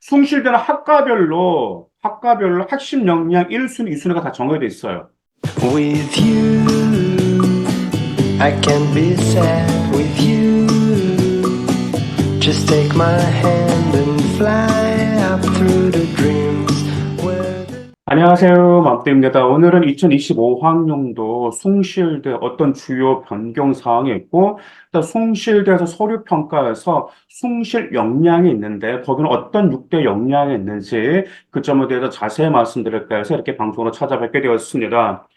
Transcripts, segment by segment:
숭실대는 학과별로 핵심 역량 1순위, 2순위가 다 정해져 있어요. With you, I can be sad with you. Just take my hand and fly up through the dreams. 안녕하세요. 맘때입니다. 오늘은 2025학년도 숭실대 어떤 주요 변경 사항이 있고, 또 숭실대에서 서류 평가에서 숭실 역량이 있는데, 거기는 어떤 6대 역량이 있는지 그 점에 대해서 자세히 말씀드릴까 해서 이렇게 방송으로 찾아뵙게 되었습니다.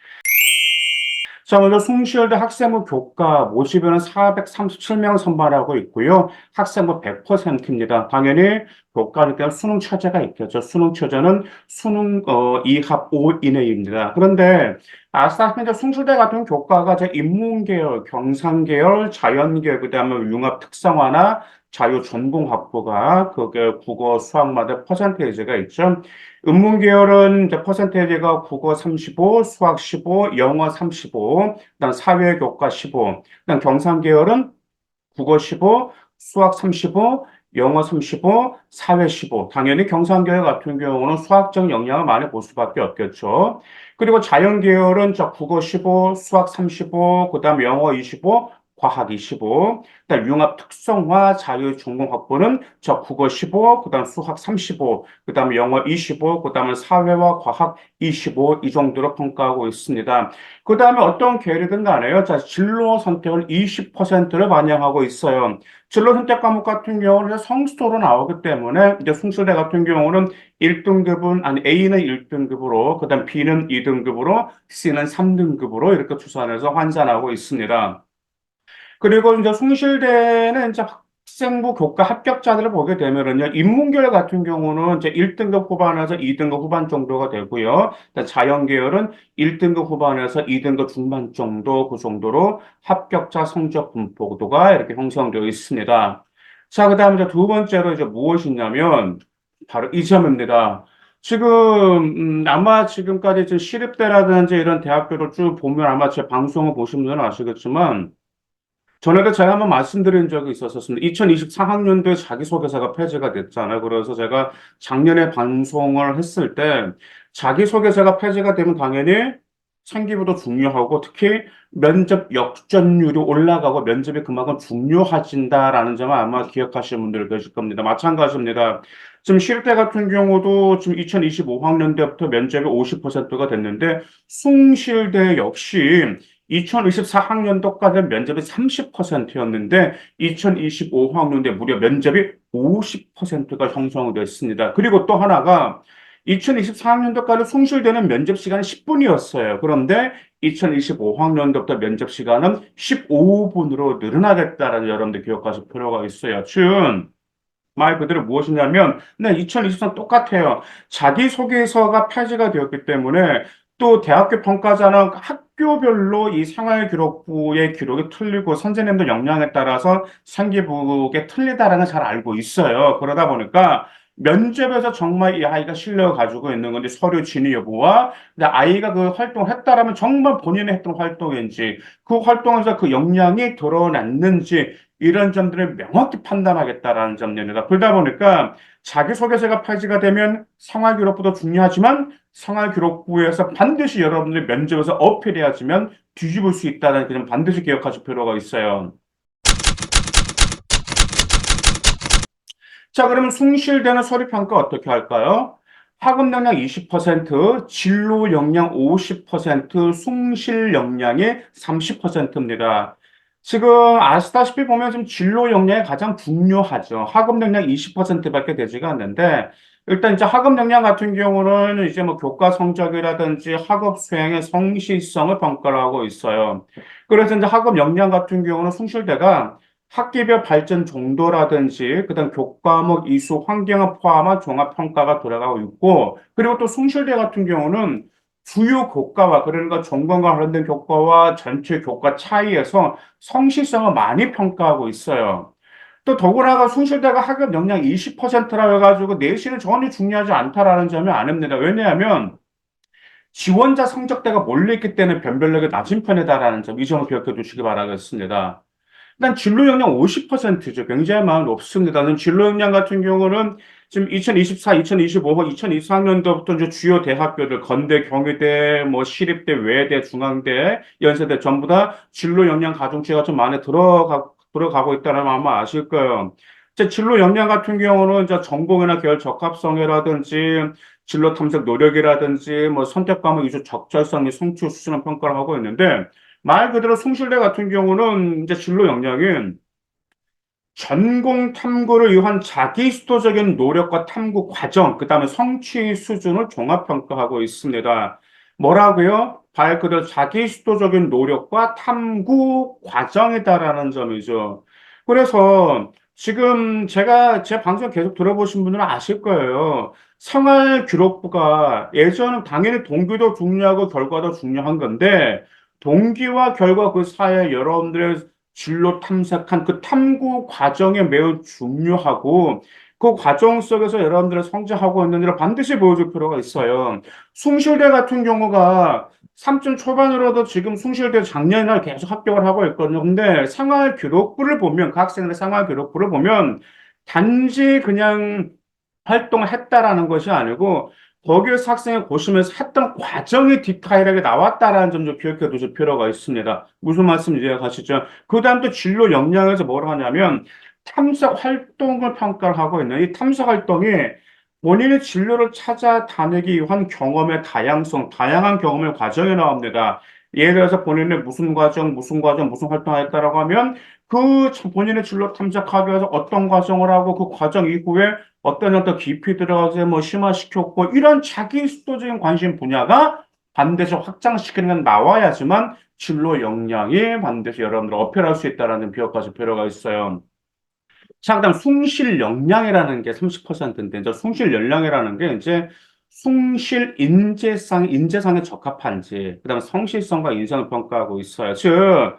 자, 먼저 숭실대 학생부 교과 모집에는 437명 선발하고 있고요. 학생부 100%입니다. 당연히 교과는 그냥 수능 최저가 있겠죠. 수능 최저는 수능 2합 5 이내입니다. 그런데 아시다시피 이제 숭실대 같은 교과가 제 인문계열, 경상계열, 자연계열, 그다음에 융합 특성화나 자유 전공 학부가 그게 국어 수학마다 퍼센테이지가 있죠. 인문계열은 이제 퍼센테이지가 국어 35, 수학 15, 영어 35, 그다음 사회교과 15, 그다음 경상계열은 국어 15, 수학 35, 영어 35, 사회 15. 당연히 경상계열 같은 경우는 수학적 영향을 많이 볼 수밖에 없겠죠. 그리고 자연계열은 저 국어 15, 수학 35, 그다음 영어 25, 과학 25, 그다음 융합 특성화 자유 전공 학부는 저 국어 15, 그다음 수학 35, 그다음 영어 25, 그다음에 사회와 과학 25 이 정도로 평가하고 있습니다. 그다음에 어떤 계열이든 간에요. 자, 진로 선택을 20%를 반영하고 있어요. 진로 선택 과목 같은 경우는 성수토로 나오기 때문에 이제 숭실대 같은 경우는 1등급은 아니 A는 1등급으로 그다음 B는 2등급으로 C는 3등급으로 이렇게 추산해서 환산하고 있습니다. 그리고 이제 숭실대는 이제 학생부 교과 합격자들을 보게 되면은요, 인문계열 같은 경우는 이제 1등급 후반에서 2등급 후반 정도가 되고요. 자연계열은 1등급 후반에서 2등급 중반 정도, 그 정도로 합격자 성적 분포도가 이렇게 형성되어 있습니다. 자, 그 다음에 이제 두 번째로 이제 무엇이냐면, 바로 이 점입니다. 지금, 아마 지금까지 이제 시립대라든지 이런 대학교를 쭉 보면 아마 제 방송을 보신 분들은 아시겠지만, 전에도 제가 한번 말씀드린 적이 있었습니다. 2024학년도에 자기소개서가 폐지가 됐잖아요. 그래서 제가 작년에 방송을 했을 때 자기소개서가 폐지가 되면 당연히 생기부도 중요하고 특히 면접 역전율이 올라가고 면접이 그만큼 중요해진다라는 점을 아마 기억하시는 분들 계실 겁니다. 마찬가지입니다. 지금 시립대 같은 경우도 지금 2025학년도부터 면접이 50%가 됐는데 숭실대 역시 2024학년도까지 면접이 30%였는데 2025학년도에 무려 면접이 50%가 형성됐습니다. 그리고 또 하나가 2024학년도까지 숭실대는 면접 시간이 10분이었어요. 그런데 2025학년도부터 면접 시간은 15분으로 늘어나겠다라는 여러분들 기억하실 필요가 있어요. 즉, 말 그대로 무엇이냐면, 네, 2023 똑같아요. 자기소개서가 폐지가 되었기 때문에 또 대학교 평가자는 학교별로 이 생활기록부의 기록이 틀리고 선생님들 역량에 따라서 상기부에 틀리다라는 걸 잘 알고 있어요. 그러다 보니까 면접에서 정말 이 아이가 실력을 가지고 있는 건지 서류 진위 여부와 근데 아이가 그 활동을 했다라면 정말 본인이 했던 활동인지 그 활동에서 그 역량이 드러났는지 이런 점들을 명확히 판단하겠다라는 점입니다. 그러다 보니까 자기소개서가 폐지가 되면 생활기록부도 중요하지만 생활기록부에서 반드시 여러분들이 면접에서 어필해야지만 뒤집을 수 있다는 그 점 반드시 기억하실 필요가 있어요. 자, 그러면 숭실대는 서류평가 어떻게 할까요? 학업 역량 20%, 진로 역량 50%, 숭실 역량이 30%입니다. 지금 아시다시피 보면 지금 진로 역량이 가장 중요하죠. 학업 역량 20%밖에 되지가 않는데, 일단 이제 학업 역량 같은 경우는 이제 뭐 교과 성적이라든지 학업 수행의 성실성을 평가를 하고 있어요. 그래서 이제 학업 역량 같은 경우는 숭실대가 학기별 발전 정도라든지 그다음 교과목 이수 환경을 포함한 종합 평가가 들어가고 있고 그리고 또 숭실대 같은 경우는 주요 교과와 그러니까 전공과 관련된 교과와 전체 교과 차이에서 성실성을 많이 평가하고 있어요. 또 더구나가 숭실대가 학업 역량 20%라 해가지고 내신은 전혀 중요하지 않다라는 점이 아닙니다. 왜냐하면 지원자 성적대가 몰려있기 때문에 변별력이 낮은 편이다라는 점, 이 점을 기억해 두시기 바라겠습니다. 일단 진로 역량 50%죠. 굉장히 많이 높습니다. 진로 역량 같은 경우는 지금 2024, 2025, 2024학년도부터 이제 주요 대학교들, 건대, 경희대, 뭐 시립대, 외대, 중앙대, 연세대 전부 다 진로 역량 가중치가 좀 많이 들어가고 있다는 거 아마 아실 거예요. 이제 진로 역량 같은 경우는 이제 전공이나 계열 적합성이라든지 진로 탐색 노력이라든지 뭐 선택 과목 위주 적절성 및 성취 수준을 평가를 하고 있는데 말 그대로 숭실대 같은 경우는 이제 진로 역량이 전공 탐구를 위한 자기주도적인 노력과 탐구 과정, 그 다음에 성취 수준을 종합평가하고 있습니다. 뭐라고요? 말 그대로 자기주도적인 노력과 탐구 과정이다라는 점이죠. 그래서 지금 제가 제 방송 계속 들어보신 분들은 아실 거예요. 생활기록부가 예전은 당연히 동기도 중요하고 결과도 중요한 건데 동기와 결과 그 사이에 여러분들의 진로 탐색한 그 탐구 과정이 매우 중요하고 그 과정 속에서 여러분들의 성장하고 있는지를 반드시 보여줄 필요가 있어요. 숭실대 같은 경우가 3점 초반으로도 지금 숭실대 작년이나 계속 합격을 하고 있거든요. 근데 생활 기록부를 보면, 그 학생들의 생활 기록부를 보면 단지 그냥 활동을 했다라는 것이 아니고 거기에서 학생이 고시면서 했던 과정이 디테일하게 나왔다라는 점 좀 기억해 두실 필요가 있습니다. 무슨 말씀인지 이해가시죠? 그 다음 또 진로 역량에서 뭘 하냐면 탐색 활동을 평가를 하고 있는 이 탐색 활동이 본인의 진로를 찾아다니기 위한 경험의 다양성, 다양한 경험의 과정이 나옵니다. 예를 들어서 본인의 무슨 활동을 했다라고 하면 본인의 진로 탐색하기 위해서 어떤 과정을 하고 그 과정 이후에 어떤 깊이 들어가서 뭐 심화시켰고 이런 자기 주도적인 관심 분야가 반드시 확장시키는 건 나와야지만 진로 역량이 반드시 여러분들 어필할 수 있다는 기억하실 필요가 있어요. 자, 그다음 숭실 역량이라는 게 30%인데 이제 숭실 역량이라는 게 이제 숭실 인재상에 적합한지 그다음에 성실성과 인성을 평가하고 있어요. 즉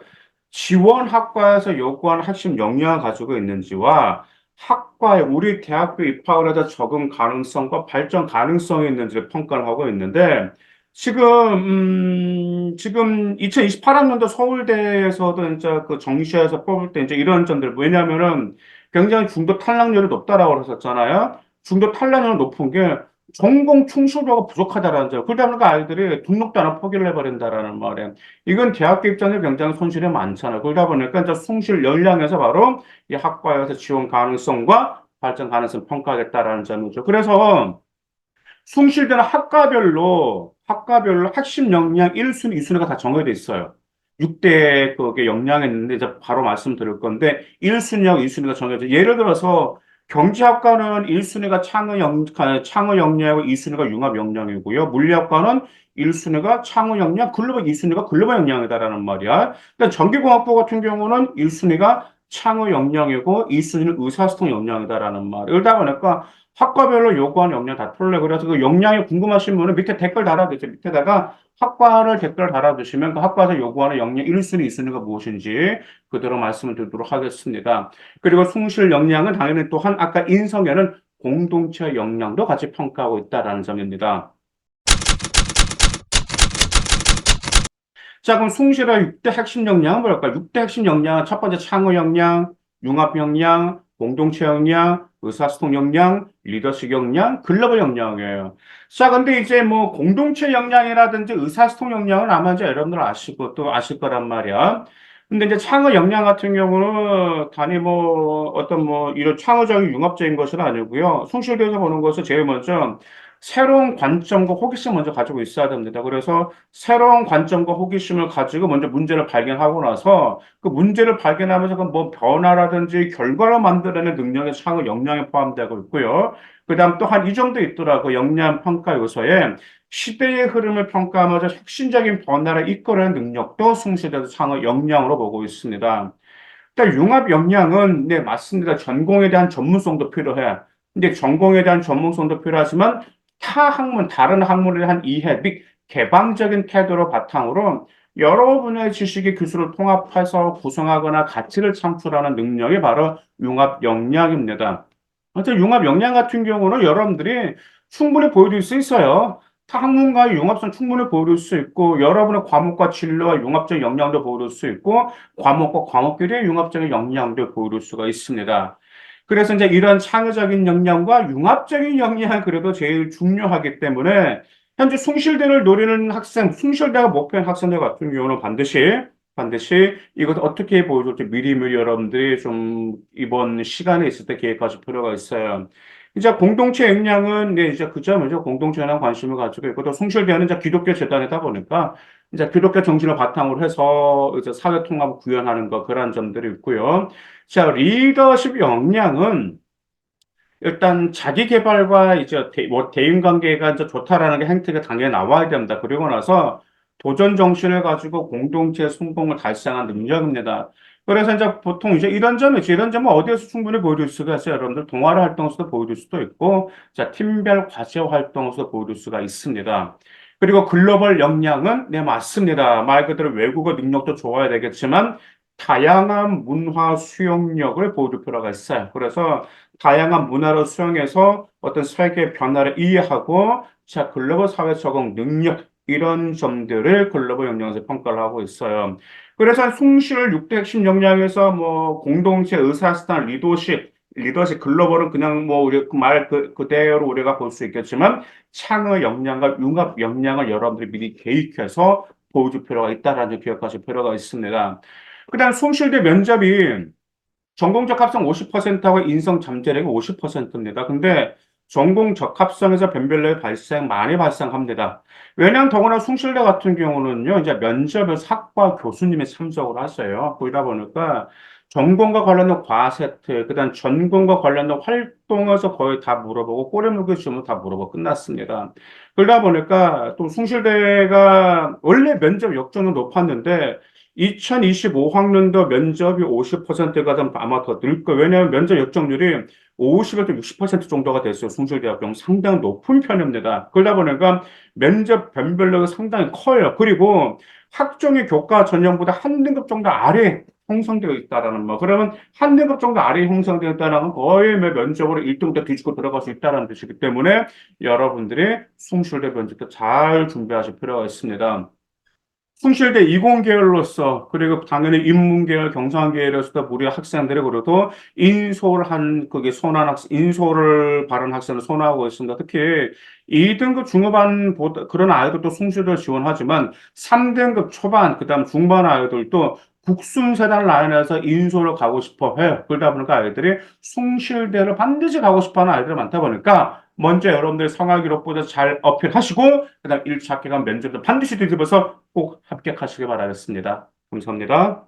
지원 학과에서 요구하는 핵심 역량을 가지고 있는지와 학과에 우리 대학교 입학을 해서 적응 가능성과 발전 가능성이 있는지를 평가를 하고 있는데 지금 2028학년도 서울대에서도 이제 그 정시에서 뽑을 때 이제 이런 점들 왜냐하면은 굉장히 중도 탈락률이 높다라고 그랬었잖아요. 중도 탈락률이 높은 게 전공 충실도가 부족하다라는 점. 그러다 보니까 아이들이 등록도 안 하고 포기를 해버린다라는 말이에요. 이건 대학교 입장에서 굉장히 손실이 많잖아요. 그러다 보니까 이제 숭실 역량에서 바로 이 학과에서 지원 가능성과 발전 가능성 평가하겠다라는 점이죠. 그래서 숭실대는 학과별로 핵심 역량 1순위, 2순위가 다 정해져 있어요. 6대 그게 역량이 있는데 이제 바로 말씀드릴 건데 1순위하고 2순위가 정해져. 예를 들어서 경제학과는 1순위가 창의 역량이고 2순위가 융합 역량이고요. 물리학과는 1순위가 창의 역량, 2순위가 글로벌 역량이다라는 말이야. 그러니까 전기공학부 같은 경우는 1순위가 창의 역량이고 2순위는 의사소통 역량이다라는 말. 이러다 보니까 학과별로 요구하는 역량 다 틀려. 그래서 그 역량이 궁금하신 분은 밑에 댓글 달아주세요. 밑에다가 학과를 댓글 달아주시면 그 학과에서 요구하는 역량 1순위, 2순위가 무엇인지 그대로 말씀을 드리도록 하겠습니다. 그리고 숭실 역량은 당연히 또한 아까 인성에는 공동체 역량도 같이 평가하고 있다라는 점입니다. 자, 그럼 숭실의 6대 핵심 역량은 뭘까? 6대 핵심 역량은 첫 번째 창의 역량, 융합 역량, 공동체 역량, 의사소통 역량, 리더십 역량, 글로벌 역량이에요. 자, 근데 이제 뭐 공동체 역량이라든지 의사소통 역량은 아마 이제 여러분들 아시고 또 아실 거란 말이야. 근데 이제 창의 역량 같은 경우는 단위 뭐 어떤 뭐 이런 창의적인 융합적인 것은 아니고요. 숭실대에서 보는 것은 제일 먼저 새로운 관점과 호기심 먼저 가지고 있어야 됩니다. 그래서 새로운 관점과 호기심을 가지고 먼저 문제를 발견하고 나서 그 문제를 발견하면서 그 뭐 변화라든지 결과를 만들어내는 능력의 창의 역량에 포함되고 있고요. 그다음 또 한 이 정도 있더라고 역량 평가 요소에 시대의 흐름을 평가하면서 혁신적인 변화를 이끌어내는 능력도 숭실대에서 창의 역량으로 보고 있습니다. 일단 융합 역량은 네 맞습니다. 전공에 대한 전문성도 필요해. 근데 전공에 대한 전문성도 필요하지만 다른 학문에 대한 이해 및 개방적인 태도를 바탕으로 여러 분야의 지식의 기술을 통합해서 구성하거나 가치를 창출하는 능력이 바로 융합 역량입니다. 어쨌든 융합 역량 같은 경우는 여러분들이 충분히 보여줄 수 있어요. 타 학문과의 융합성 충분히 보여줄 수 있고 여러분의 과목과 진로와 융합적 역량도 보여줄 수 있고 과목과 과목끼리의 융합적인 역량도 보여줄 수가 있습니다. 그래서 이제 이런 창의적인 역량과 융합적인 역량이 그래도 제일 중요하기 때문에 현재 숭실대를 노리는 학생, 숭실대가 목표인 학생들 같은 경우는 반드시 이것을 어떻게 보여줄지 미리미리 여러분들이 좀 이번 시간에 있을 때 계획하실 필요가 있어요. 이제 공동체 역량은 네, 이제 그 점이죠. 공동체에 대한 관심을 가지고 있고 또 숭실대는 이제 기독교 재단이다 보니까 이제 기독교 정신을 바탕으로 해서 이제 사회 통합을 구현하는 것 그런 점들이 있고요. 자, 리더십 역량은 일단 자기 개발과 이제 뭐 대인 관계가 이제 좋다라는 게 행태가 당연히 나와야 된다. 그리고 나서 도전 정신을 가지고 공동체 성공을 달성한 능력입니다. 그래서 이제 보통 이제 이런 점은 어디에서 충분히 보여줄 수가 있어요. 여러분들 동아리 활동에서도 보여줄 수도 있고, 자, 팀별 과제 활동에서 보여줄 수가 있습니다. 그리고 글로벌 역량은 네, 맞습니다. 말 그대로 외국어 능력도 좋아야 되겠지만, 다양한 문화 수용력을 보여줄 필요가 있어요. 그래서 다양한 문화를 수용해서 어떤 세계 변화를 이해하고 자, 글로벌 사회 적응 능력 이런 점들을 글로벌 역량에서 평가를 하고 있어요. 그래서 숭실 6대 핵심 역량에서 뭐 공동체 의사수단 리더십 글로벌은 그냥 뭐 우리 그대로 우리가 볼 수 있겠지만 창의 역량과 융합 역량을 여러분들이 미리 계획해서 보여줄 필요가 있다라는 점 기억하실 필요가 있습니다. 그다음 숭실대 면접이 전공 적합성 50%하고 인성 잠재력이 50%입니다. 근데 전공 적합성에서 변별력이 많이 발생합니다. 왜냐하면 더구나 숭실대 같은 경우는요, 이제 면접에서 학과 교수님이 참석을 하세요. 그러다 보니까 전공과 관련된 과세트, 그다음 전공과 관련된 활동에서 거의 다 물어보고 꼬리 물기 시험을 다 물어보고 끝났습니다. 그러다 보니까 또 숭실대가 원래 면접 역전은 높았는데 2025학년도 면접이 50%가 좀 아마 더 늘 거예요. 왜냐하면 면접 역정률이 50에서 60% 정도가 됐어요. 숭실대학 경우 상당히 높은 편입니다. 그러다 보니까 면접 변별력이 상당히 커요. 그리고 학종의 교과 전형보다 한 등급 정도 아래 형성되어 있다라는 거. 그러면 한 등급 정도 아래 형성되어 있다는 건 거의 뭐 면접으로 1등부터 뒤집고 들어갈 수 있다는 뜻이기 때문에 여러분들이 숭실대 면접도 잘 준비하실 필요가 있습니다. 숭실대 이공계열로서 그리고 당연히 인문계열, 경상계열에서도 우리 학생들이 그래도 인솔한 그게 손한 학생, 인솔을 바른 학생을 선호하고 있습니다. 특히 2등급 중후반 그런 아이들도 숭실대를 지원하지만 3등급 초반 그다음 중반 아이들도 국순세단 라인에서 인솔을 가고 싶어 해요. 그러다 보니까 아이들이 숭실대를 반드시 가고 싶어 하는 아이들이 많다 보니까 먼저 여러분들 성화 기록부터 잘 어필하시고 그다음 1차 기간 면접도 반드시 뒤집어서 꼭 합격하시길 바라겠습니다. 감사합니다.